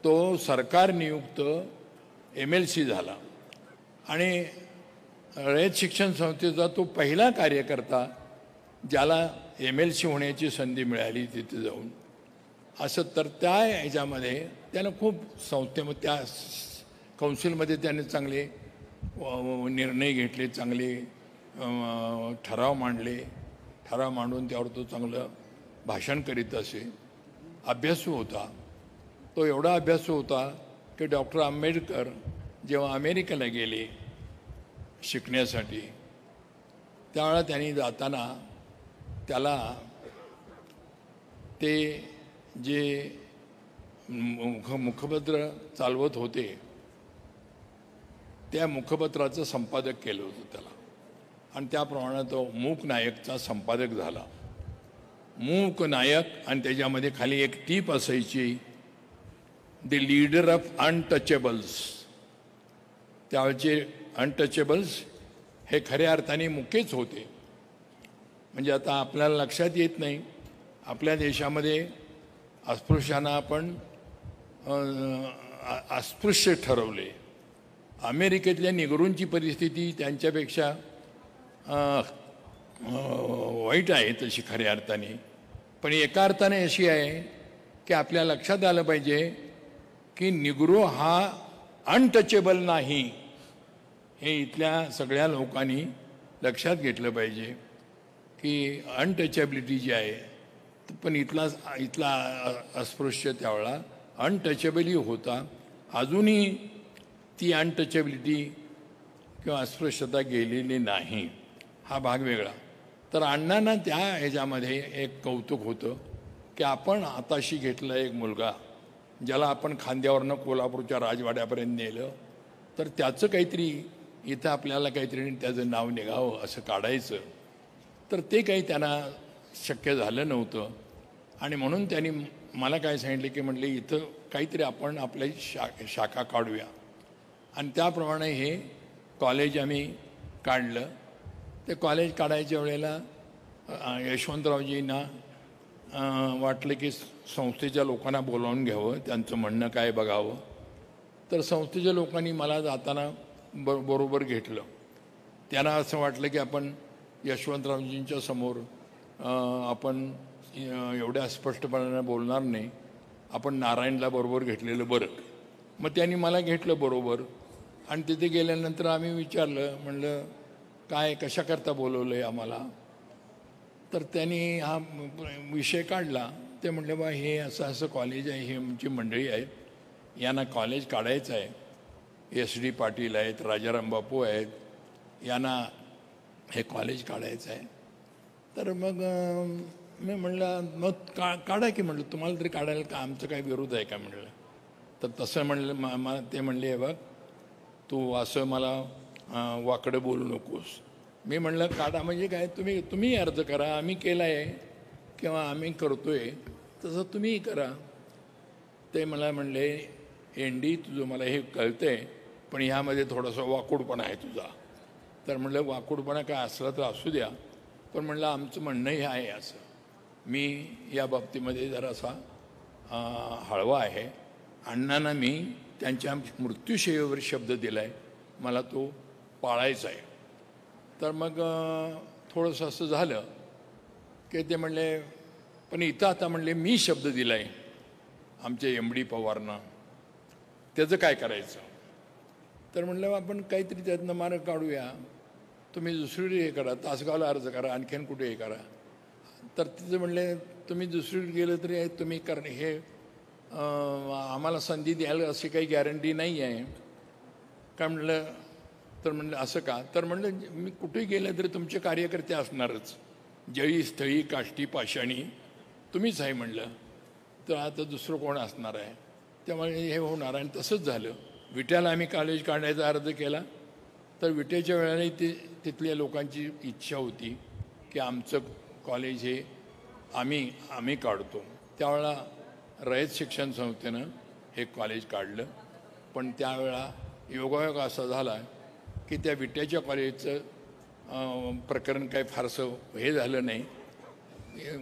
तो सरकार नियुक्त MLC झाला. आणि रयत शिक्षण संस्थेचा तो पहिला कार्यकर्ता ज्याला MLC होण्याची संधी मिळाली तिथे जाऊन. असं तर त्या ह्याच्यामध्ये त्यानं खूप संस्थेमध्ये त्या काउन्सिलमध्ये त्याने चांगले निर्णय घेतले, चांगले ठराव मांडले. ठराव मांडून त्यावर तो चांगलं भाषण करीत असे. अभ्यासू होता तो, एवढा अभ्यासू होता की डॉक्टर आंबेडकर जेव्हा अमेरिकेला गेले शिकण्यासाठी, त्यावेळेला त्यांनी जाताना त्याला ते जे मुखपत्र चालवत होते त्या मुखपत्राचं संपादक केलं होतं त्याला. आणि त्याप्रमाणे तो मूक नायकचा संपादक झाला. मूक नायक, आणि त्याच्यामध्ये खाली एक टीप असायची, द लीडर ऑफ अनटचेबल्स. त्यावेळचे अनटचेबल्स हे खऱ्या अर्थाने मुकेच होते. म्हणजे आता आपल्याला लक्षात येत नाही, आपल्या देशामध्ये अस्पृश्यांना आपण अस्पृश्य ठरवले. अमेरिकेतल्या निगरूंची परिस्थिती त्यांच्यापेक्षा वाईट आहे तशी खऱ्या अर्थाने. पण एका अर्थाने अशी आहे की आपल्या लक्षात आलं पाहिजे की निग्रो हा अनटचेबल नाही, हे इथल्या सगळ्या लोकांनी लक्षात घेतलं पाहिजे की अनटचेबिलिटी जी आहे, पण इथला अस्पृश्य त्यावेळा अनटचेबलही होता. अजूनही ती अनटचेबिलिटी किंवा अस्पृश्यता गेलेली नाही, हा भाग वेगळा. तर अण्णांना त्या ह्याच्यामध्ये एक कौतुक होतं की आपण हाताशी घेतला एक मुलगा ज्याला आपण खांद्यावरनं कोल्हापूरच्या राजवाड्यापर्यंत नेलं, तर त्याचं काहीतरी इथं आपल्याला काहीतरी त्याचं नाव निघावं असं काढायचं. तर ते काही त्यांना शक्य झालं नव्हतं. आणि म्हणून त्यांनी मला काय सांगितले की म्हटले इथं काहीतरी आपण आपली शाखा काढूया. आणि त्याप्रमाणे हे कॉलेज आम्ही काढलं. ते कॉलेज काढायच्या वेळेला यशवंतरावजींना वाटलं की संस्थेच्या लोकांना बोलावून घ्यावं, त्यांचं म्हणणं काय बघावं. तर संस्थेच्या लोकांनी मला जाताना बरोबर घेतलं. त्यांना असं वाटलं की आपण यशवंतरावजींच्या समोर आपण एवढ्या स्पष्टपणाने बोलणार नाही, आपण नारायणला बरोबर घेतलेलं बरं. मग त्यांनी मला घेतलं बरोबर. आणि तिथे गेल्यानंतर आम्ही विचारलं, म्हणलं काय कशाकरता बोलवलं आहे आम्हाला. तर त्यांनी हा विषय काढला. ते म्हटले, बा हे असं असं कॉलेज आहे, हे आमची मंडळी आहेत, यांना कॉलेज काढायचं आहे. SD पाटील आहेत, राजाराम बापू आहेत, यांना हे कॉलेज काढायचं आहे. तर मग मी म्हणलं मग काढा की. म्हटलं तुम्हाला तरी काढायला का, आमचं काय विरोध आहे का म्हणलं. तर तसं म्हणलं ते म्हणले, बघ तू असं मला वाकडं बोलू नकोस. मी म्हणलं काढा म्हणजे काय, तुम्ही अर्ज करा, आम्ही केला आहे किंवा आम्ही करतो आहे तसं तुम्हीही करा. ते मला म्हणले, ND तुझं मला हे कळतं आहे, पण ह्यामध्ये थोडासा वाकुडपणा आहे तुझा. तर म्हणलं वाकुडपणा काय असला तर असू द्या, पण म्हणलं आमचं म्हणणं हे आहे असं. मी या बाबतीमध्ये जरासा हळवा आहे. अण्णांना मी त्यांच्या मृत्यूशय्येवर शब्द दिला आहे, मला तो पाळायचा आहे. तर मग थोडंसं असं झालं की ते म्हणले, पण इथं आता म्हणले मी शब्द दिला आहे आमच्या MD पवारना, त्याचं काय करायचं. तर म्हणलं आपण काहीतरी त्यातनं मार्ग काढूया. तुम्ही दुसरीकडे हे करा, तासगावला अर्ज करा, आणखीन कुठे हे करा. तर तिथं म्हणले तुम्ही दुसरीकडे गेलं तरी तुम्ही करणे हे आम्हाला संधी द्यायला अशी काही गॅरंटी नाही आहे का. म्हणलं तर म्हणलं असं का. तर म्हणलं मी कुठेही गेलं तरी तुमचे कार्यकर्ते असणारच, जळी स्थळी काष्टी पाषाणी तुम्हीच आहे म्हणलं तर आता दुसरं कोण असणार आहे. त्यामुळे हे होणार. आणि तसंच झालं. विट्याला आम्ही कॉलेज काढण्याचा अर्ज केला तर विट्याच्या वेळेला तिथल्या लोकांची इच्छा होती की आमचं कॉलेज हे आम्ही काढतो. त्यावेळेला रयत शिक्षण संस्थेनं हे कॉलेज काढलं. पण त्यावेळेला योगायोग असा झाला की त्या विट्याच्या कॉलेजचं प्रकरण काही फारसं हे झालं नाही.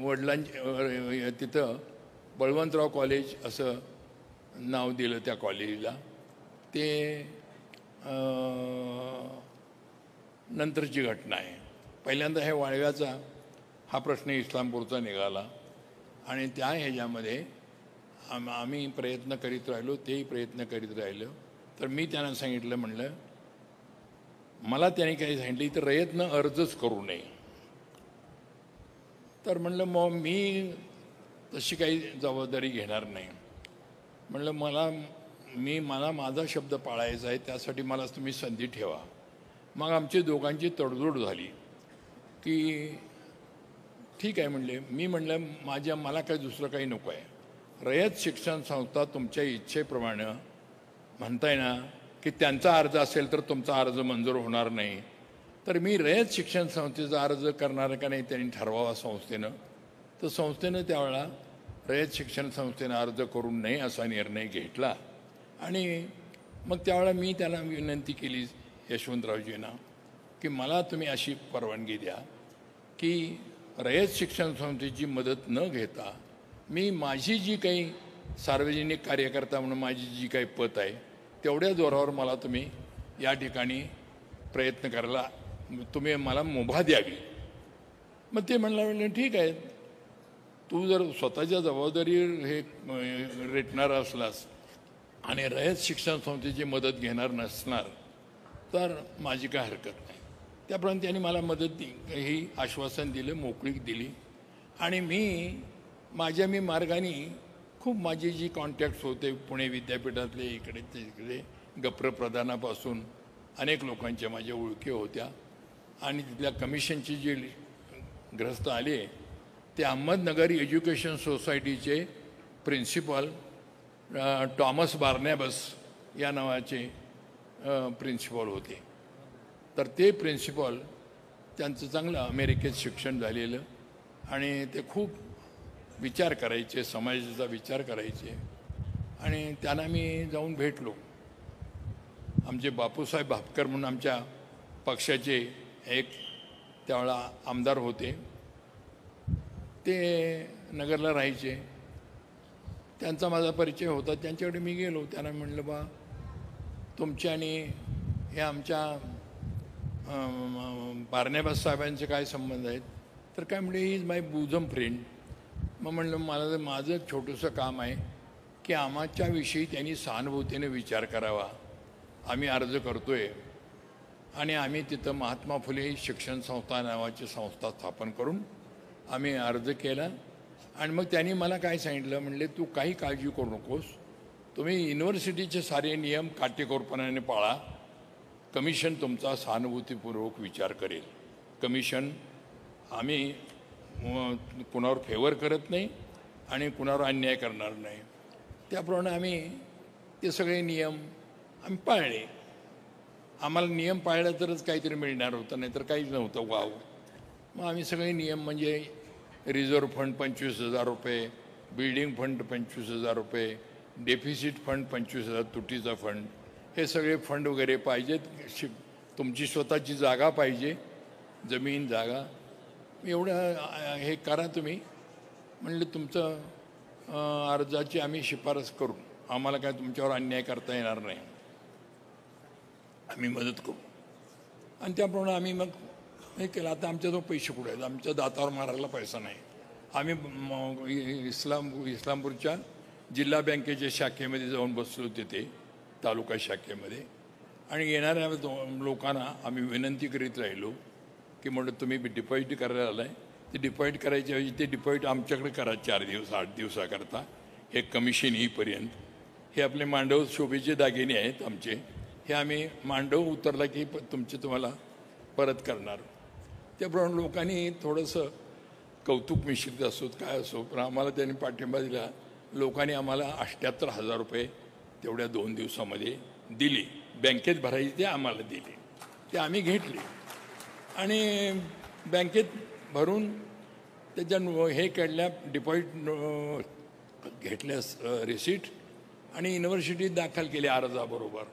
वडिलांच्या तिथं बळवंतराव कॉलेज असं नाव दिलं त्या कॉलेजला. ते नंतरची घटना आहे. पहिल्यांदा हे वाळव्याचा हा प्रश्न इस्लामपूरचा निघाला आणि त्या ह्याच्यामध्ये आम्ही प्रयत्न करीत राहिलो, तेही प्रयत्न करीत राहिलो. तर मी त्यांना सांगितलं, म्हणलं मला त्याने काही सांगितलं तर रयतनं अर्जच करू नये. तर म्हणलं मग मी तशी काही जबाबदारी घेणार नाही. म्हणलं मला माझा शब्द पाळायचा आहे, त्यासाठी मला तुम्ही संधी ठेवा. मग आमची दोघांची तडजोड झाली की ठीक आहे म्हणले. मी म्हणलं मला काही दुसरं काही नको आहे. रयत शिक्षण संस्था तुमच्या इच्छेप्रमाणे म्हणताय ना की त्यांचा अर्ज असेल तर तुमचा अर्ज मंजूर होणार नाही. तर मी रयत शिक्षण संस्थेचा अर्ज करणार का नाही त्यांनी ठरवावा संस्थेनं. तर संस्थेनं त्यावेळेला रयत शिक्षण संस्थेनं अर्ज करू नये असा निर्णय घेतला. आणि मग त्यावेळेला मी त्यांना विनंती केली यशवंतरावजींना की मला तुम्ही अशी परवानगी द्या की रयत शिक्षण संस्थेची मदत न घेता मी माझी जी काही सार्वजनिक कार्यकर्ता म्हणून माझी जी काही पत आहे तेवढ्या जोरावर मला तुम्ही या ठिकाणी प्रयत्न करायला तुम्ही मला मुभा द्यावी. मग ते म्हणलं ठीक आहे, तू जर स्वतःच्या जबाबदारीवर हे रेटणार असलास आणि रयत शिक्षण संस्थेची मदत घेणार नसणार तर माझी काय हरकत नाही. त्याप्रमाणे त्यांनी मला मदत ही आश्वासन दिलं, मोकळीक दिली. आणि मी मार्गाने खूप माझी जी कॉन्टॅक्ट्स होते पुणे विद्यापीठातले इकडे तिकडे गप्र प्रधानापासून अनेक लोकांच्या माझ्या ओळखी होत्या. आणि तिथल्या कमिशनची जे ग्रस्त आले ते अहमदनगर एज्युकेशन सोसायटीचे प्रिन्सिपल टॉमस बार्नॅबस या नावाचे प्रिन्सिपल होते. तर ते प्रिन्सिपल त्यांचं चांगलं अमेरिकेत शिक्षण झालेलं आणि ते खूप विचार करायचे, समाजाचा विचार करायचे. आणि त्यांना मी जाऊन भेटलो. आमचे बापूसाहेब भापकर म्हणून आमच्या पक्षाचे एक त्यावेळेला आमदार होते, ते नगरला राहायचे. त्यांचा माझा परिचय होता. त्यांच्याकडे मी गेलो. त्यांना म्हणलं बा तुमच्या आणि हे आमच्या बार्नेबास साहेबांचे काय संबंध आहेत. तर काय म्हणजे ही इज माय बुझम फ्रेंड. मग म्हणलं माझं छोटंसं काम आहे की आमच्याविषयी त्यांनी सहानुभूतीने विचार करावा. आम्ही अर्ज करतोय आणि आम्ही तिथं महात्मा फुले शिक्षण संस्था नावाची संस्था स्थापन करून आम्ही अर्ज केला. आणि मग त्यांनी मला काय सांगितलं, म्हणले तू काही काळजी करू नकोस, तुम्ही युनिव्हर्सिटीचे सारे नियम काटेकोरपणाने पाळा. कमिशन तुमचा सहानुभूतीपूर्वक विचार करेल. कमिशन आम्ही कुणावर फेवर करत नाही आणि कुणावर अन्याय करणार नाही. त्याप्रमाणे आम्ही ते सगळे नियम आम्ही पाळले. आम्हाला नियम पाळला तरच काहीतरी मिळणार होतं, नाही तर काहीच नव्हतं वाव. मग आम्ही सगळे नियम म्हणजे रिझर्व्ह फंड 25,000 रुपये, बिल्डिंग फंड 25,000 रुपये, डेफिसिट फंड 25,000, तुटीचा फंड, हे सगळे फंड वगैरे पाहिजेत. तुमची स्वतःची जागा पाहिजे, जमीन जागा, एवढं हे करा तुम्ही. म्हणलं तुमचं अर्जाची आम्ही शिफारस करू, आम्हाला काय तुमच्यावर अन्याय करता येणार नाही, आम्ही मदत करू. आणि त्याप्रमाणे आम्ही मग हे केलं. आता आमच्याजवळ पैसे कुठे आहेत, आमच्या दातावर मारायला पैसा नाही. आम्ही इस्लामपूरच्या जिल्हा बँकेच्या शाखेमध्ये जाऊन बसलो तिथे, तालुका शाखेमध्ये. आणि येणाऱ्या लोकांना आम्ही विनंती करीत राहिलो की म्हणलं तुम्ही डिपॉझिट करायला आलाय, ते डिपॉझिट करायच्या ऐवजी ते डिपॉझिट आमच्याकडे करा 4 दिवस 8 दिवसाकरता, हे कमिशन येईपर्यंत. हे आपले मांडव शोभेचे दागिने आहेत आमचे, हे आम्ही मांडव उतरला की तुम्हाला परत करणार. त्याप्रमाणे लोकांनी थोडंसं कौतुक मिश्रित असोत काय असो, पण आम्हाला त्यांनी पाठिंबा दिला. लोकांनी आम्हाला 78,000 रुपये तेवढ्या 2 दिवसामध्ये दिले. बँकेत भरायचे ते आम्हाला दिले, ते आम्ही घेतले आणि बँकेत भरून त्याच्या हे काढल्या, डिपॉझिट घेतल्या रिसीट आणि युनिव्हर्सिटीत दाखल केले अर्जाबरोबर.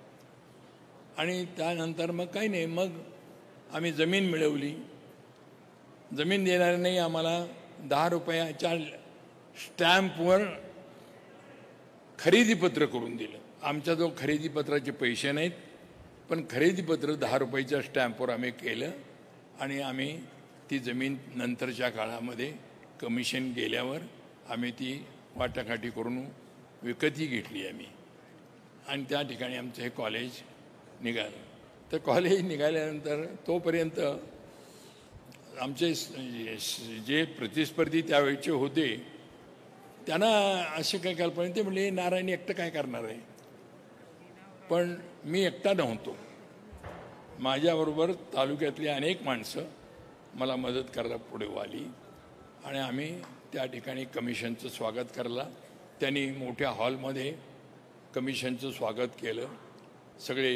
आणि त्यानंतर मग काही नाही, मग आम्ही जमीन मिळवली. जमीन देणाऱ्यांनी आम्हाला 10 रुपयाच्या स्टॅम्पवर खरेदीपत्र करून दिलं. आमच्याजवळ खरेदीपत्राचे पैसे नाहीत, पण खरेदीपत्र 10 रुपयाच्या स्टॅम्पवर आम्ही केलं आणि आम्ही ती जमीन नंतरच्या काळामध्ये कमिशन गेल्यावर आम्ही ती वाटाघाटी करून विकतही घेतली आम्ही. आणि त्या ठिकाणी आमचं हे कॉलेज निघालं. तर कॉलेज निघाल्यानंतर तोपर्यंत आमचे जे प्रतिस्पर्धी त्यावेळेचे होते त्यांना असे काही कल्पना, ते म्हणले नारायण एकटं काय करणार आहे. पण मी एकटा नव्हतो, माझ्याबरोबर तालुक्यातली अनेक माणसं मला मदत करायला पुढे आली आणि आम्ही त्या ठिकाणी कमिशनचं स्वागत करायला. त्यांनी मोठ्या हॉलमध्ये कमिशनचं स्वागत केलं. सगळे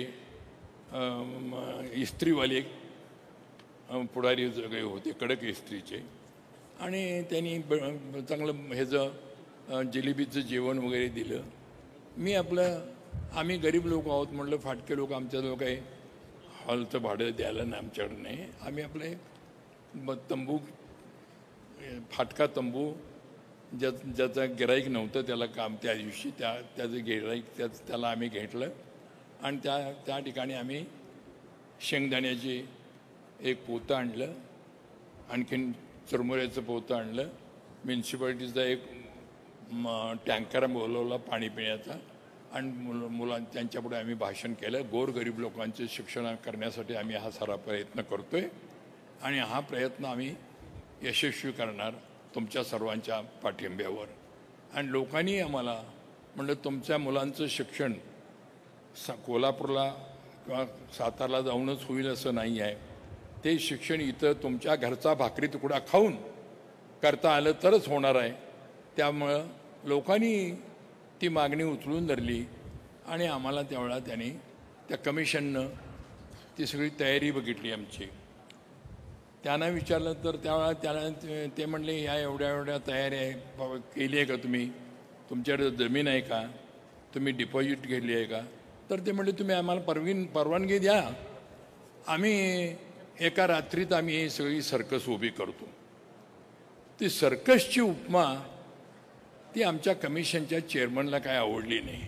इस्त्रीवाले पुढारी सगळे होते, कडक इस्त्रीचे, आणि त्यांनी चांगलं ह्याचं जिलेबीचं जेवण वगैरे दिलं. मी आम्ही गरीब लोक आहोत म्हटलं, फाटके लोक, आमच्याजवळ काही हॉलचं भाडं द्यायला नाही आमच्याकडे नाही. आम्ही आपले तंबू, फाटका तंबू, ज्याचं गिराईक नव्हतं त्याला काम त्या दिवशी त्याचं गिराईक त्याला आम्ही घेतलं आणि त्या ठिकाणी आम्ही शेंगदाण्याची एक पोतं आणलं, आणखीन चुरमुऱ्याचं पोतं आणलं, म्युन्सिपाल्टीचा एक टँकर बोलवला पाणी पिण्याचा आणि त्यांच्यापुढे आम्ही भाषण केलं. गोरगरीब लोकांचे शिक्षण करण्यासाठी आम्ही हा सारा प्रयत्न करतोय आणि हा प्रयत्न आम्ही यशस्वी करणार तुमच्या सर्वांच्या पाठिंब्यावर. आणि लोकांनी आम्हाला म्हणलं, तुमच्या मुलांचं शिक्षण कोल्हापूरला किंवा सातारला जाऊनच होईल असं नाही आहे, ते शिक्षण इथं तुमच्या घरचा भाकरी तुकडा खाऊन करता आलं तरच होणार आहे. त्यामुळं लोकांनी ती मागणी उचलून धरली आणि आम्हाला त्यावेळा त्यांनी त्या कमिशननं ती सगळी तयारी बघितली आमची. त्यांना विचारलं तर त्यावेळा त्याला ते म्हणले, या एवढ्या तयारी आहे केली आहे का तुम्ही, तुमच्याकडे जमीन आहे का, तुम्ही डिपॉझिट घेतली आहे का. तर ते म्हणले, तुम्ही आम्हाला परवानगी द्या, आम्ही एका रात्रीत आम्ही ही सगळी सर्कस उभी करतो. ती सर्कसची उपमा ती आमच्या कमिशनच्या चेअरमनला काय आवडली नाही.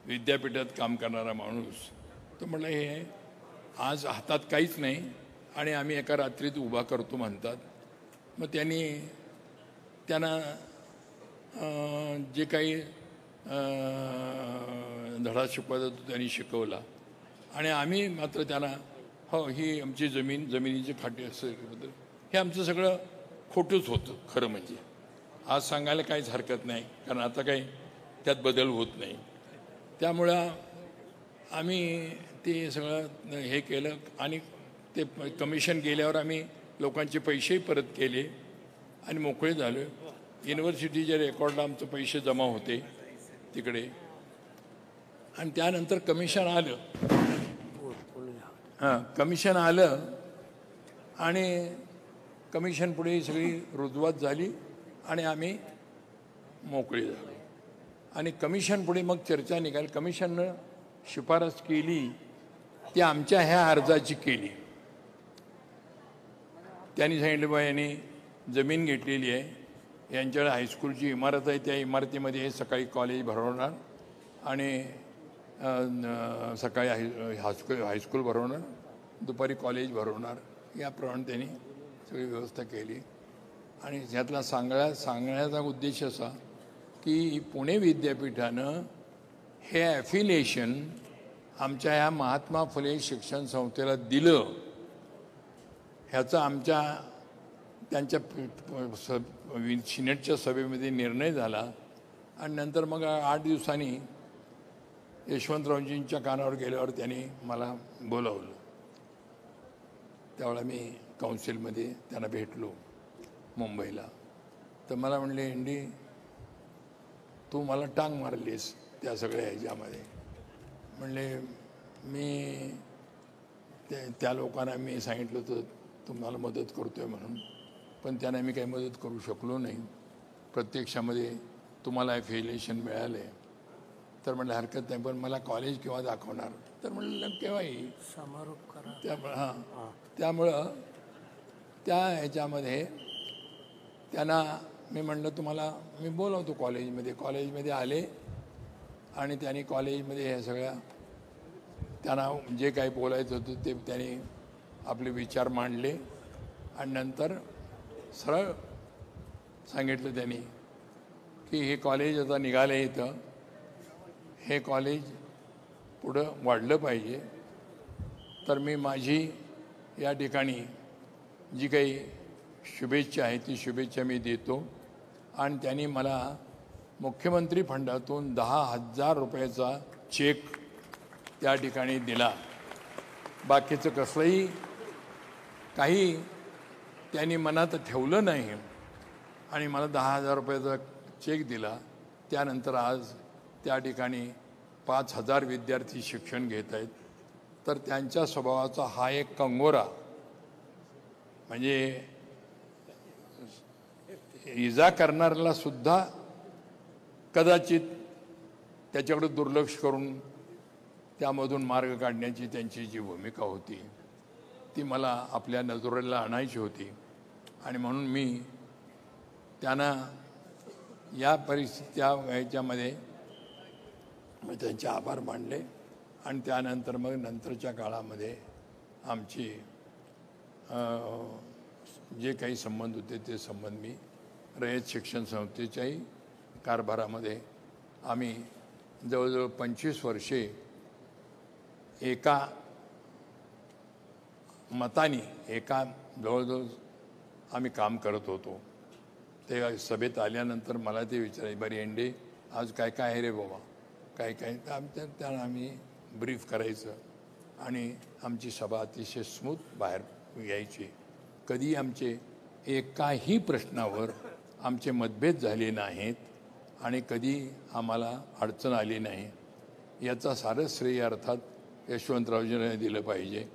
विद्यापीठात काम करणारा माणूस तो म्हणला, हे आज हातात काहीच नाही आणि आम्ही एका रात्रीत उभा करतो म्हणतात. मग त्यांना जे काही धडा शिकवायचा तो त्यांनी शिकवला आणि आम्ही मात्र त्यांना, हो ही आमची जमिनीची खाटी असेल, हे आमचं सगळं खोटंच होतं खरं म्हणजे. आज सांगायला काहीच हरकत नाही, कारण आता काही त्यात बदल होत नाही. त्यामुळं आम्ही ते सगळं हे केलं आणि ते कमिशन गेल्यावर आम्ही लोकांचे पैसेही परत केले आणि मोकळे झालो. युनिव्हर्सिटीच्या रेकॉर्डला आमचे पैसे जमा होते तिकडे. आणि त्यानंतर कमिशन आलं, कमिशन आलं आणि कमिशन पुढे सगळी रुजवात झाली आणि आम्ही मोकळे झालो. आणि कमिशन पुढे मग चर्चा निघाली. कमिशननं शिफारस केली ती आमच्या ह्या अर्जाची केली. त्यांनी सांगितलं, बा यांनी जमीन घेतलेली आहे, यांच्याकडे हायस्कूलची इमारत आहे, त्या इमारतीमध्ये हे सकाळी कॉलेज भरवणार आणि सकाळी हायस्कूल भरवणार, दुपारी कॉलेज भरवणार, याप्रमाणे त्यांनी सगळी व्यवस्था केली. आणि ह्यातला सांगण्याचा उद्देश असा की पुणे विद्यापीठानं हे ॲफिलिएशन आमच्या ह्या महात्मा फुले शिक्षण संस्थेला दिलं, ह्याचा त्यांच्या सिनेटच्या सभेमध्ये निर्णय झाला. आणि नंतर मग 8 दिवसांनी यशवंतरावजींच्या कानावर गेल्यावर त्यांनी मला बोलावलं. त्यावेळेला मी काउन्सिलमध्ये त्यांना भेटलो मुंबईला. तर मला म्हणले, एंडी तू मला टांग मारलीस त्या सगळ्या ह्याच्यामध्ये. म्हणले मी त्या लोकांना मी सांगितलं होतं तुम्हाला मदत करतोय म्हणून, पण त्यांना मी काही मदत करू शकलो नाही. प्रत्यक्षामध्ये तुम्हाला ॲफिलिएशन मिळाले तर म्हणलं हरकत नाही, पण मला कॉलेज केव्हा दाखवणार. तर म्हणलं केव्हाही समारोप करा. त्यामुळं त्या ह्याच्यामध्ये त्यांना मी म्हणलं तुम्हाला मी बोलवतो कॉलेजमध्ये आले आणि त्यांनी कॉलेजमध्ये ह्या सगळ्या त्यांना जे काही बोलायचं होतं ते त्यांनी आपले विचार मांडले आणि नंतर सरळ सांगितलं त्यांनी की हे कॉलेज आता निघालं इथं, हे कॉलेज पुढं वाढलं पाहिजे. तर मी माझी या ठिकाणी जी काही शुभेच्छा आहे ती शुभेच्छा मी देतो. आणि त्यांनी मला मुख्यमंत्री फंडातून 10,000 रुपयाचा चेक त्या ठिकाणी दिला. बाकीचं कसलंही काही त्यांनी मनात ठेवलं नाही आणि मला 10,000 रुपयाचा चेक दिला. त्यानंतर आज त्या ठिकाणी 5,000 विद्यार्थी शिक्षण घेत आहेत. तर त्यांच्या स्वभावाचा हा एक कंगोरा, म्हणजे इजा करणाऱ्याला सुद्धा कदाचित त्याच्याकडे दुर्लक्ष करून त्यामधून मार्ग काढण्याची त्यांची जी भूमिका होती ती मला आपल्या नजरेला आणायची होती. आणि म्हणून मी त्यांना या परिस्थिती ह्याच्यामध्ये त्यांचे आभार मानले. आणि त्यानंतर मग नंतरच्या काळामध्ये आमची जे काही संबंध होते ते संबंध मी रयत शिक्षण संस्थेच्याही कारभारामध्ये आम्ही जवळजवळ 25 वर्षे एका मताने जवळजवळ आम्ही काम करत होतो. ते सभेत आल्यानंतर मला ते विचारायचे, बरे एंडे आज काय काय आहे रे बाबा, काय काय. तर त्यांना आम्ही ब्रीफ करायचं आणि आमची सभा अतिशय स्मूथ बाहेर यायची. कधी आमचे एकाही प्रश्नावर आमचे मतभेद झाले नाहीत आणि कधी आम्हाला अडचण आली नाही. याचा सारं श्रेय अर्थात यशवंतरावजींनी दिलं पाहिजे.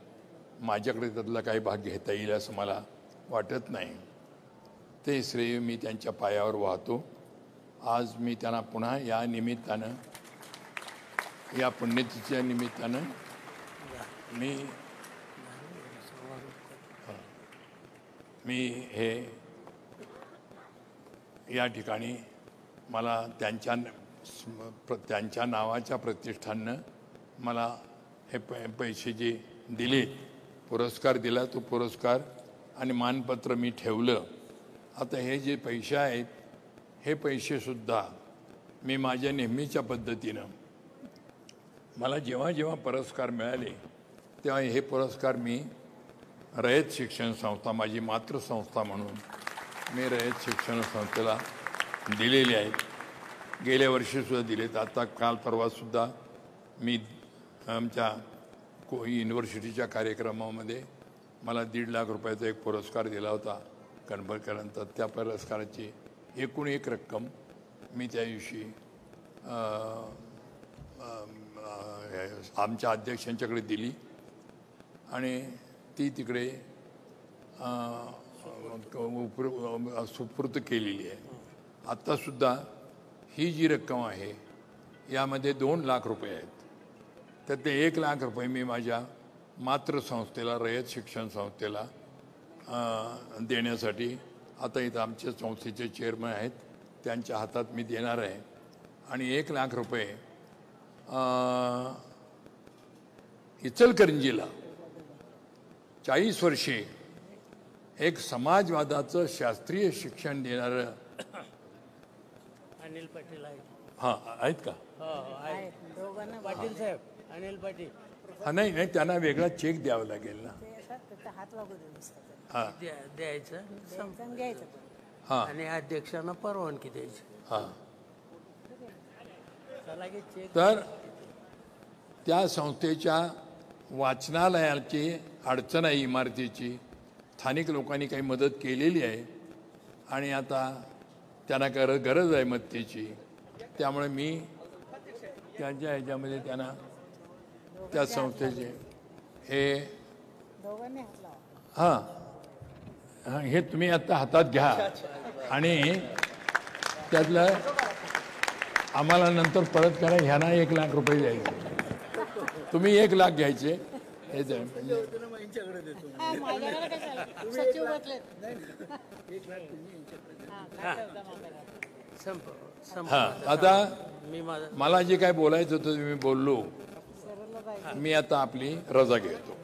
माझ्याकडे त्यातला काही भाग घेता येईल असं मला वाटत नाही. ते श्रेय मी त्यांच्या पायावर वाहतो. आज मी त्यांना पुन्हा या निमित्तानं, या पुण्यतिथीच्या निमित्तानं मी हे या ठिकाणी मला त्यांच्या नावाच्या प्रतिष्ठाननं मला हे पैसे जे दिले, पुरस्कार दिला, तो पुरस्कार आणि मानपत्र मी ठेवलं. आता हे जे पैसे आहेत हे पैसेसुद्धा मी माझ्या नेहमीच्या पद्धतीनं मला जेव्हा जेव्हा पुरस्कार मिळाले तेव्हा हे पुरस्कार मी रयत शिक्षण संस्था, माझी मातृसंस्था म्हणून मी रयत शिक्षण संस्थेला दिलेले आहेत. गेल्या वर्षीसुद्धा दिलेत. आता काल परवासुद्धा मी आमच्या युनिव्हर्सिटीच्या कार्यक्रमामध्ये मला 1.5 लाख रुपयाचा एक पुरस्कार दिला होता कणबरकरांचा. त्या पुरस्काराची एकूण एक रक्कम मी त्या दिवशी आमच्या अध्यक्षांच्याकडे दिली आणि ती तिकडे सुपूर्द केलेली आहे. आत्तासुद्धा ही जी रक्कम आहे यामध्ये 2 लाख रुपये आहेत. तर ते 1 लाख रुपये मी माझ्या मातृसंस्थेला, रयत शिक्षण संस्थेला देण्यासाठी आता इथं आमच्या संस्थेचे चेअरमन आहेत त्यांच्या हातात मी देणार आहे. आणि 1 लाख रुपये इचलकरंजीला 40 वर्षे एक समाजवादाचं शास्त्रीय शिक्षण देणारं अनिल पाटील आहेत. हां आहेत का? पाटील साहेब, अनिल पाटील. हा नाही त्यांना वेगळा चेक द्यावा लागेल ना. हां द्यायचं हां आणि अध्यक्षांना परवानगी द्यायची. हां तर त्या संस्थेच्या वाचनालयाची अडचण आहे, इमारतीची स्थानिक लोकांनी काही मदत केलेली आहे. आणि आता त्यांना गरज आहे मत्तेची, त्यामुळे मी त्यांच्या ह्याच्यामध्ये त्यांना त्या संस्थेचे हे हां हे तुम्ही आता हातात घ्या आणि त्यातलं आम्हाला नंतर परत करा. ह्यांना 1 लाख रुपये द्यायचे, तुम्ही 1 लाख घ्यायचे. हे हां आता मला जे काय बोलायचं होतं मी बोललो. मी आता आपली रजा घेतो.